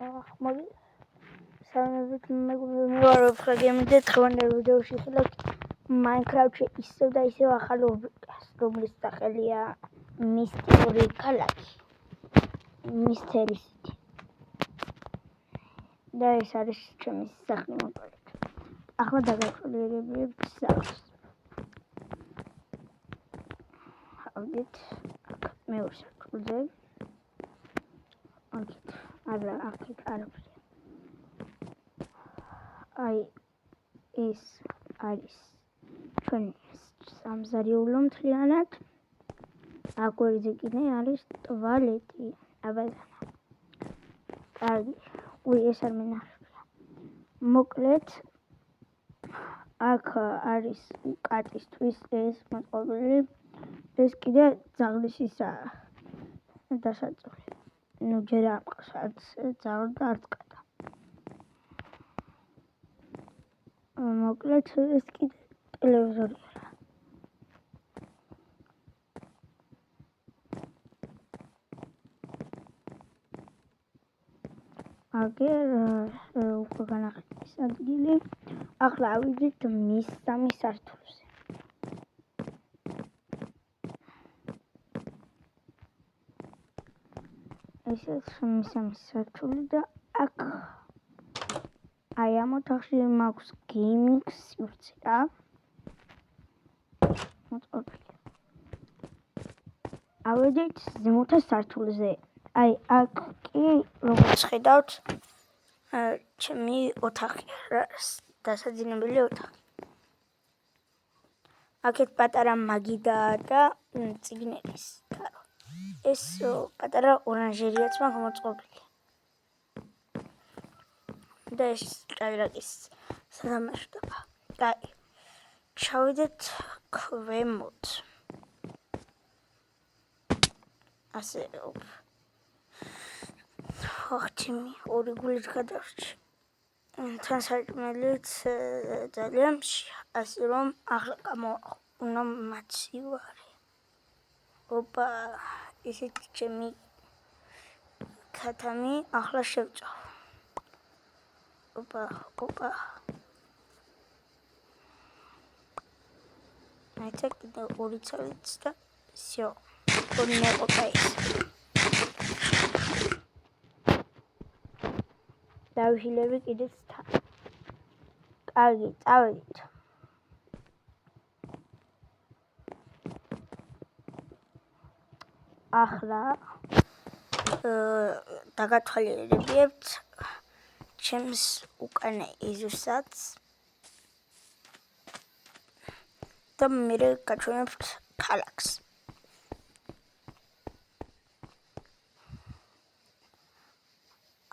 მოდი სამებით მეგობრებო ფრაგმენტი დღევანდელ ვიდეოში ხელობთ Minecraft-ში ისევ და ისევ ახალ ობიექტს, რომლის სახელია მისტიკური ქალაქი. მისტერი სიტი. და ეს არის ჩემი სახლი მოკლედ. ახლა დაგახლებიებთ სახლს. ავდით აქ მეორე სართულზე. აქეთ არაფერია. აი ეს არის ჩვენი სამზარეულო მთლიანად. აკვირზე კიდე არის ტუალეტი. აბაზანა. კარგი. ეს არ მინახებია. მოკლედ აქ არის კატისთვის ეს მოწყობილი. ეს კიდე ძაღლისისაა დასაწული. ნუ ჯერ ამყავს არც ძაღლი და არც კატა. მოკლედ ეს კიდე ტელევიზორია. აგერ უკვე განახილეთ ეს ადგილი. ახლა ავიდეთ მის სამი სართულზე. ესეც მის სამი სართული და აქ აი ამ ოთახში მაქვს გეიმინგ სივრცე რა. მოწყობილი. ავიდეთ ზემოთა სართულზე. აი აქ კი როგორც ხედავთ ჩემი ოთახია, დასაძინებელი ოთახი. აქეთ პატარა მაგიდაა და წიგნების გარო. ეს პატარა ორანჟერიაც მაქვს მოწყობილი. და ეს ჭაირაკის სათამაშოა. კაი. ჩავიდეთ ქვემოთ. ასე ხოხტიმი ორი გულით გადარჩი. თან სარკმელიც ძალიან მშია, ასე რომ ახლა უნდა მაცივარი. ოპა, ისეთი ჩემი ქათამი ახლა შევწავ. ოპა. აიცა კიდე ორი ცალიც და всё. Only okay. დავიშილები კიდეც თან. კარგი, წავედით. ახლა დაგათვალიერებთ ჩემს უკანა ეზოსაც და მე გაჩვენებთ ქალაქს.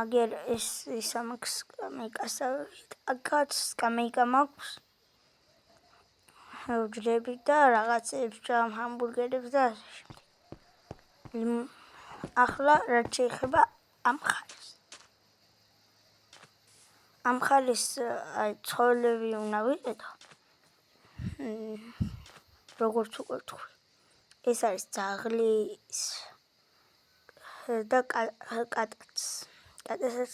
აგერ ეს ამაქვს კამიკასავით, აქაც კამიკა მაქვს. ვჯდები და რაღაცებს ჯამ ჰამბურგერებს და ასე შემდეგ. ახლა რაც შეეხება ამ ხალხს. ამ ხალხის აი ცხოველები უნდა ვიყიდო. როგორც უკვე თქვი. ეს არის ძაღლის და კატაც. კატასაც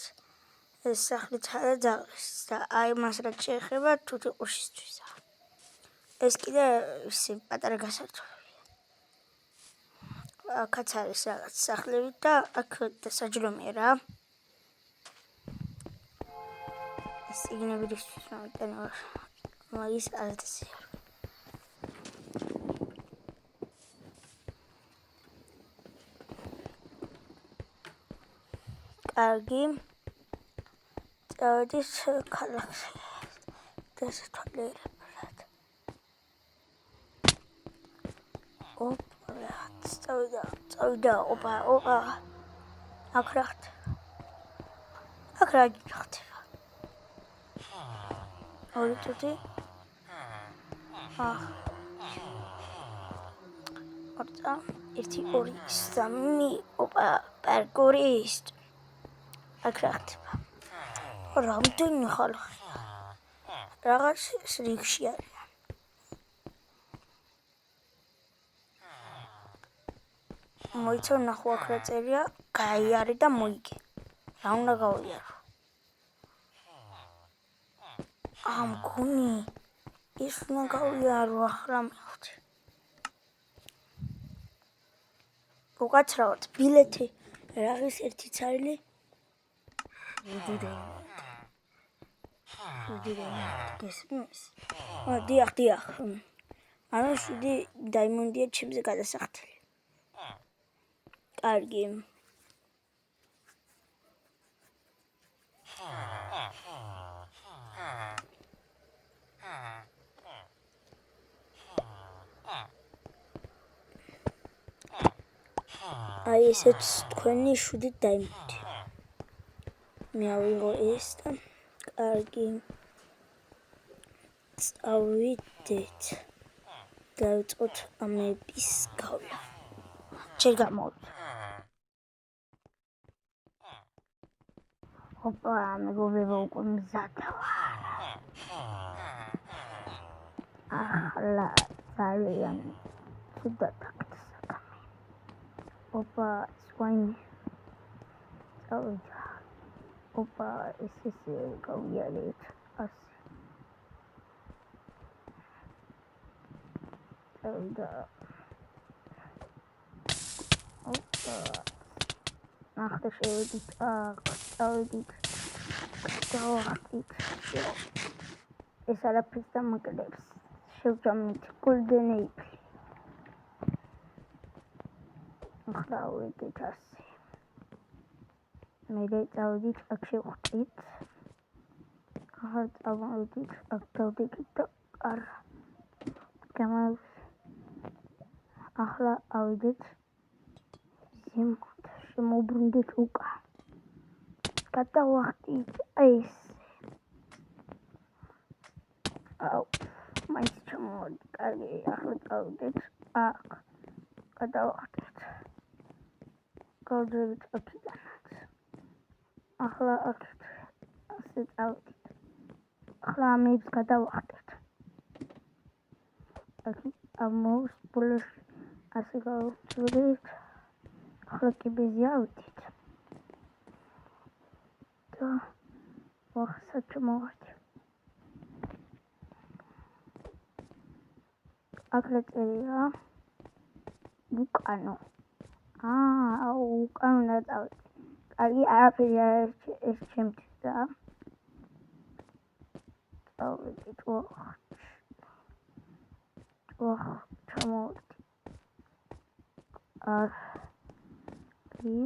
ეს სახლი ცხადა ძაღლის და აი მას რაც შეეხება თუთიყუშისთვისა. ეს კიდე ისე პატარა გასართობია. აქაც არის რაღაც სახლები და აქ დასაჯდომია რა. ეს იგნებისთვის მომიტანა მაგის ალტსია. კარგი. წავედით ქალაქში. დასათვალიერებლად. წავიდა, ოპა. აქ რა ხდება? ორი წუთი. ორწა, 1 2 3, ოპა, პარკურის. აქ რა ხდება? რამდენი ხალხი? რაღაც რიგში არიან. მოიცა ნახო აქ რა წერია, გაიარე და მოიგე. რა უნდა გავიარო? მგონი ის უნდა გავიარო ახლა მივხვდი. მოგაცრავად ბილეთი რაღაც ერთი წელი? 7 დაიმონდი. გესმის? დიახ. ანუ 7 დაიმონდია ჩემზე გადასახდელი. კარგი. აი ესეც თქვენი 7 დაიმონდი. მე ავიღო ეს და კარგი. წავიდეთ. დავიწყოთ ამების გავლა. ჯერ გამოვიდა. ოპა, მეგობრებო, უკვე მზადა ვარ. ახლა ძალიან ცუდად აქცია საქმე. ოპა, სვაინი. წავიდა. ოპა, ესე გავიარეთ. ასე. წავიდა. ოპა. ახლა შევედით. წავედით. დავახტით. ეს არაფერს დამაკიდებს. შევჭამით გულდენეიფლი. ახლა ვიდით ასე. მე წავედით, აქ შევხვდით. ახლა წავედით, აქ დავდექით და გამოვიდეთ. ახლა ავიდეთ ზემოთ, შემოუბრუნდით უკან. გადავახტით ეს. მაინც ჩამოვარდი. კარგი, ახლა წავიდეთ აქ. გადავახტით. გავძევით აქედანაც. ახლა აქეთ ასე წავიდით. ახლა ამებს გადავახტით. ამოს ბოლოში ასე გავუწევთ. ახლა კიბეზე ავიდით. და ვახსა ჩამოვარდი. აქ წერია უკანო. უკანო უნდა წავიდე. კარგი, არაფერი ეს ჩემთვის და წავიდით. ჩამოვარდი. კარგი.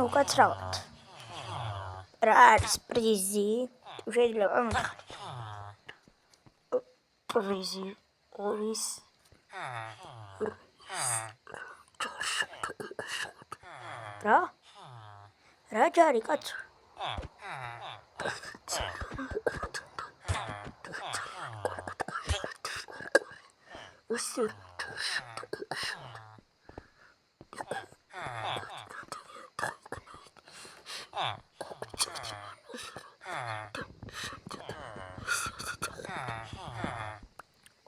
უკაცრავად. რა არის პრიზი? შეიძლება მიხარით. პრიზი ორის რა ჯარი კაცო?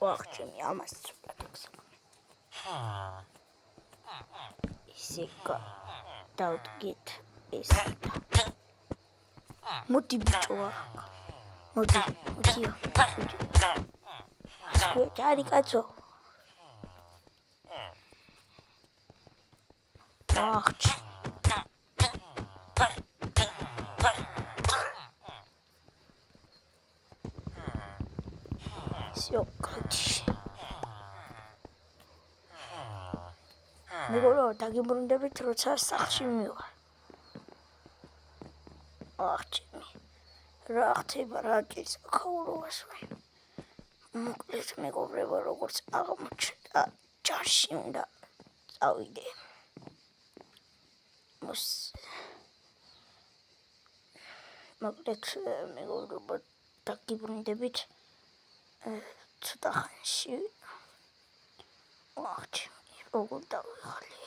ვახჩემი ამას ისე დავდგეთ ეს მოდი ბიჭო მოდიო ჯარი კაცო ვახჩი სიოკაჩი მეგობრებო დაგიბრუნდებით როცა სახლში მივარ ვახჩემი რა ხდება რა ჭირს ახაურობას მოკლედ მეგობრებო როგორც აღმოჩნდა ჯარში უნდა წავიდე მოკლედ მეგობრებო დაგიბრუნდებით ცოტა ხანში ვახჩემი როგორ დავიხალე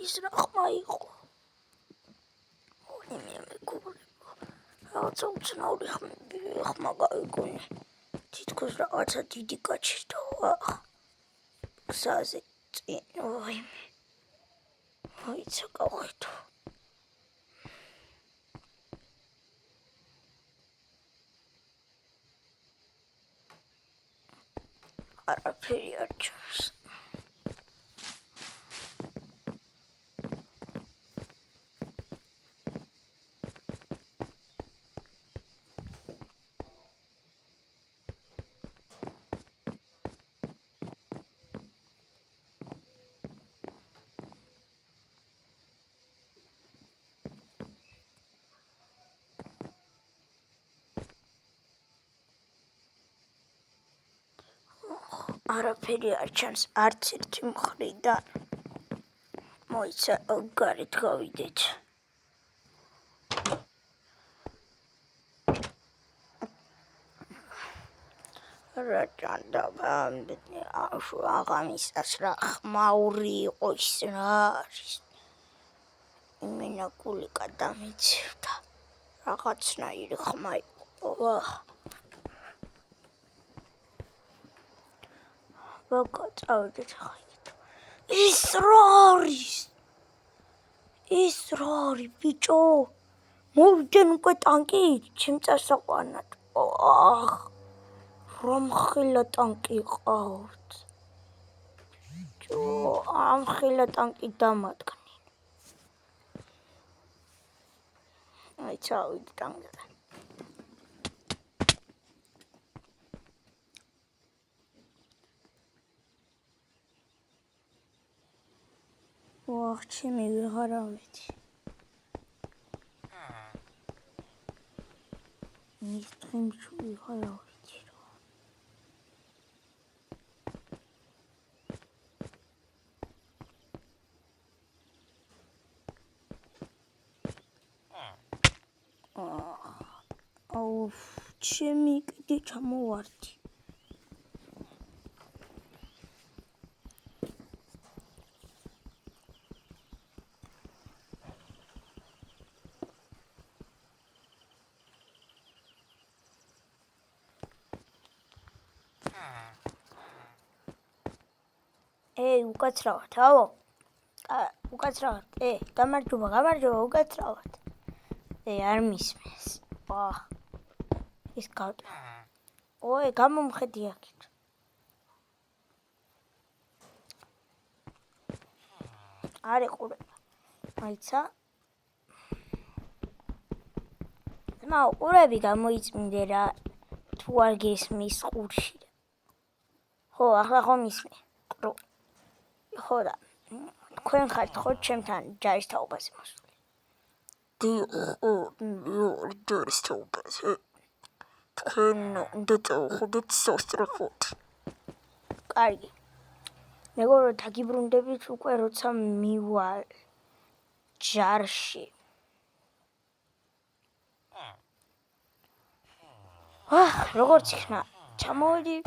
ის რა ხმა იყო მეგობრებო რაღაცა უცნაური ხმა გავიგონე თითქოს რაღაცა დიდი გაჩერდა გზაზე წინ მოიცა გავხედო არაფერი არ ჩანს არაფერი არ ჩანს არც ერთი მხრიდან მოიცა გარეთ გავიდეთ რა ჭანდა აღამისას რა ხმაური იყო ის რა არის იმენა გულიკა დამეცევდა რაღაცნაირი ხმა იყო ვაკაწავდეთ ხაით ის რა არის ბიჭო მოვიდნენ უკვე ტანკით ჩემ წასაყვანად რომ ხილა ტანკი ყავთ ბიჭო ამ ხილა ტანკი დამადგნენ აი წავიდე ტანკზე ვახჩემი ვეღარ ავედი ის დღემში ვეღარ ავედი ჩემი კიდე ჩამოვარდი უკაცრავად ავო უკაცრავად გამარჯობა უკაცრავად არ მისმენს ის გავდა გამომხედი აქეთ არ ეყურება მაიცა ყურები გამოიწმინდე რა თუ არ გესმის ყურში ხო ახლა ხომ ისმე ხო და თქვენ ხართ ხო ჩემთან ჯარის თაობაზე მოსული ჯარის თაობაზე თქვენ უნდა წავხვიდეთ სასწრაფოდ კარგი. მეგობრებო, დაგიბრუნდებით უკვე როცა მივალ ჯარში. როგორც იქნა, ჩამოვედი.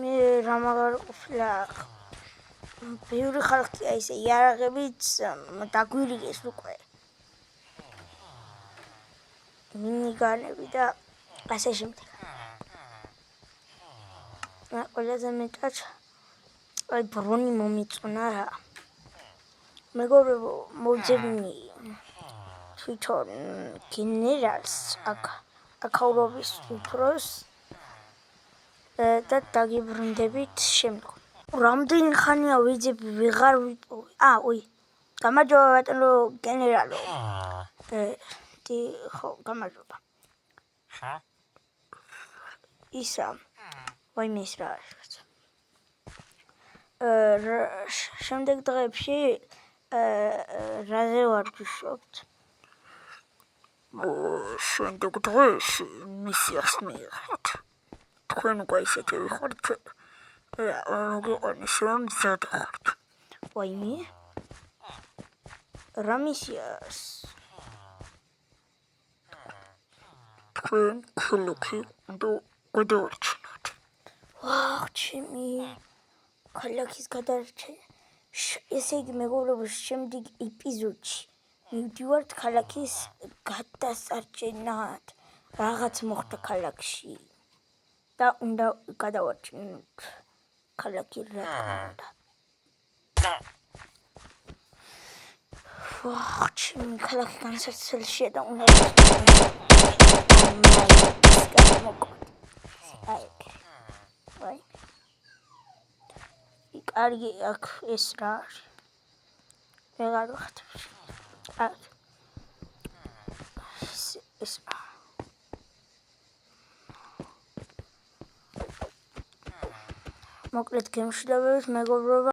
მე რა მაგარ ყოფილა. ბევრი ხალხია ისე იარაღებით დაგვირიგეს უკვე. მინიგანები და ასე შემდეგ. ყველაზე მეტად აი ბრონი მომიწონა რა. მეგობრებო, მოძებნი თვითონ გენერალს აქაურობის უფროს და დაგიბრუნდებით შემდგომ. რამდენი ხანია ვიძებ ვეღარ ვიტოვე. გამარჯობა ბატონო გენერალო. ხო, გამარჯობა. ისა, ვაიმე ის რა არის. შემდეგ დღეებში რაზე ვარჯიშობთ? შემდეგ დღეებში მისიას მიიღეთ. თქვენ უკვე ისეთები ხართ, მოგიყვანეს რომ მზად ხართ. ვაიმე? რა მისიას? თქვენ ქალაქი უნდა გადაარჩინოთ. ჩემი ქალაქის გადარჩენა. ესე იგი მეგობრებო, შემდეგ ეპიზოდში მივდივართ ქალაქის გადასარჩენად. რაღაც მოხდა ქალაქში და უნდა გადავარჩინოთ ქალაქი რა თქმა უნდა. ჩემი ქალაქი განსაცდელშია და უნდა კარგი, აქ ეს რა არის? ვეღარ ვახტებ. ეს მოკლედ გემშვიდობებით მეგობრებო.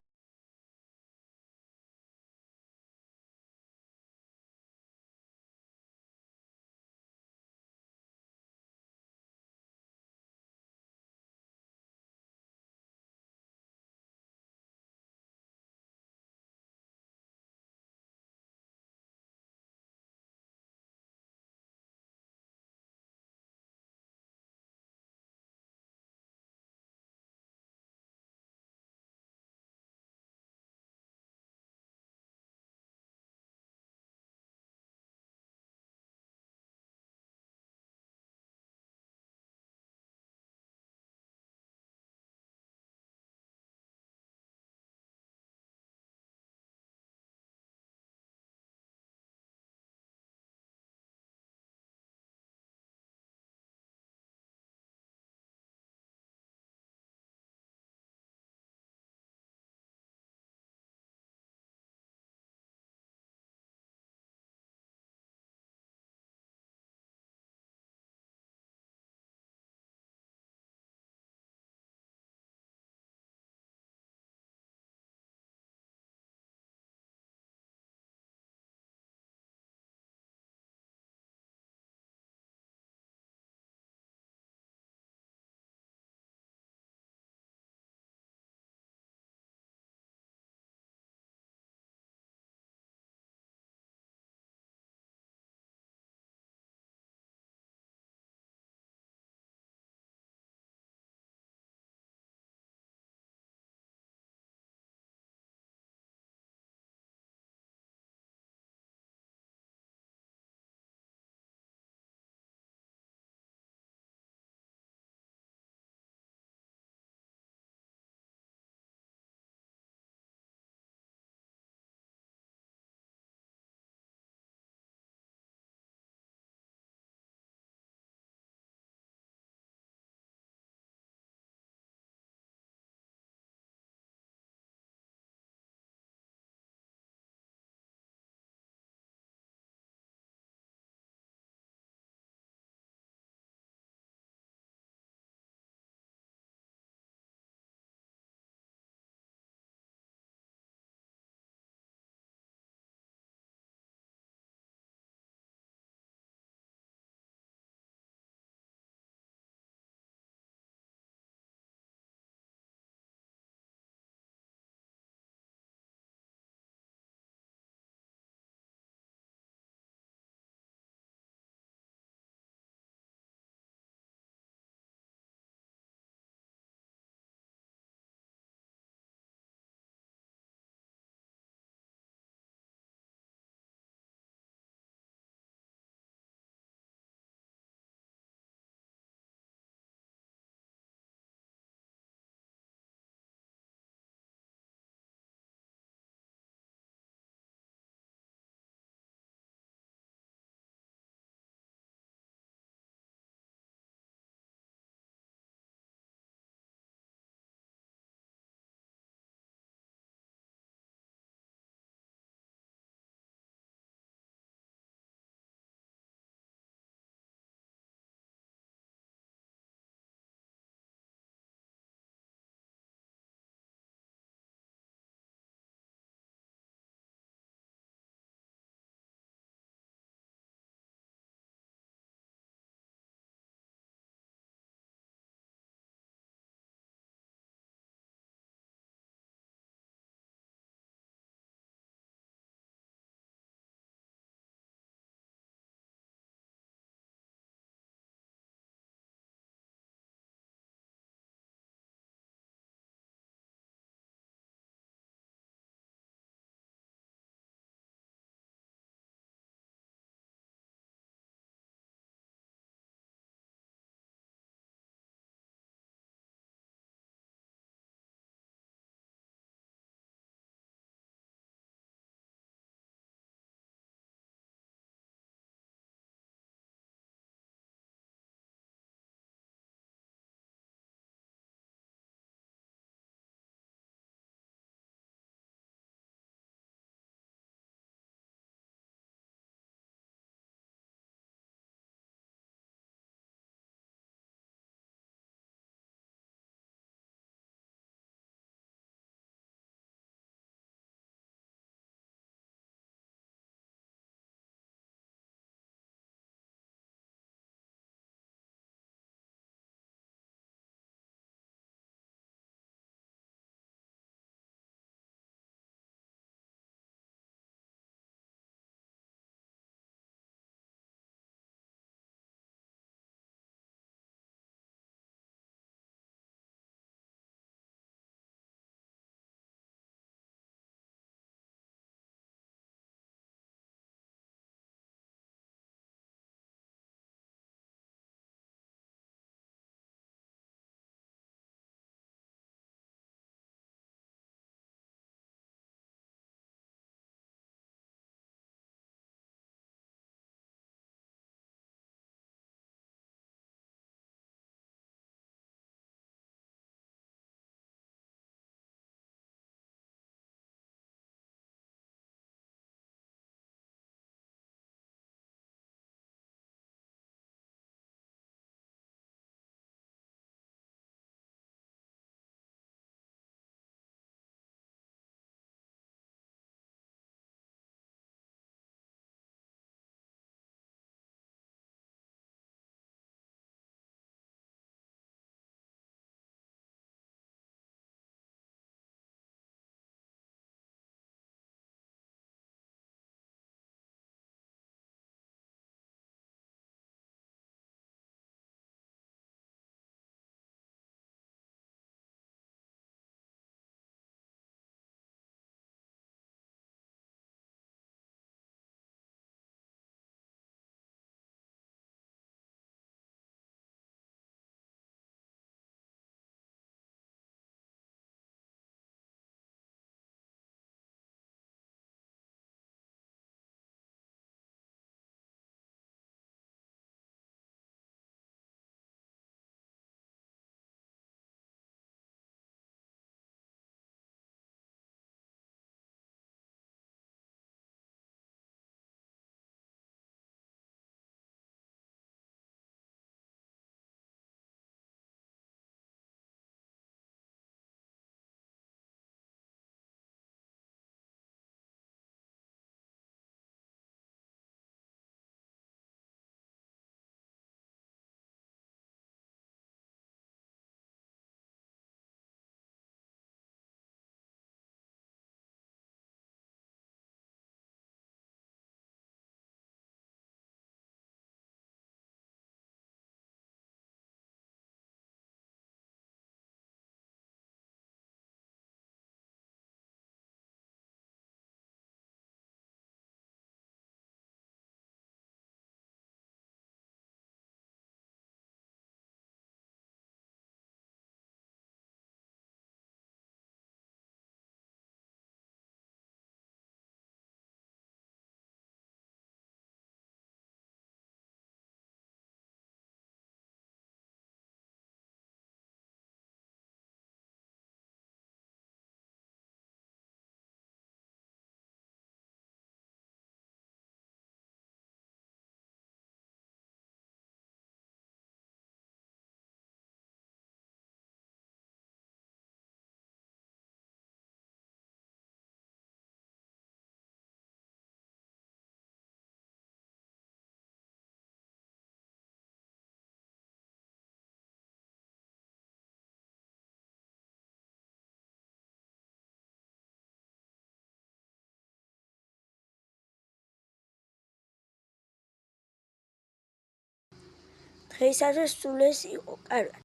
დღეისათვის სულ ეს იყო. კარგად.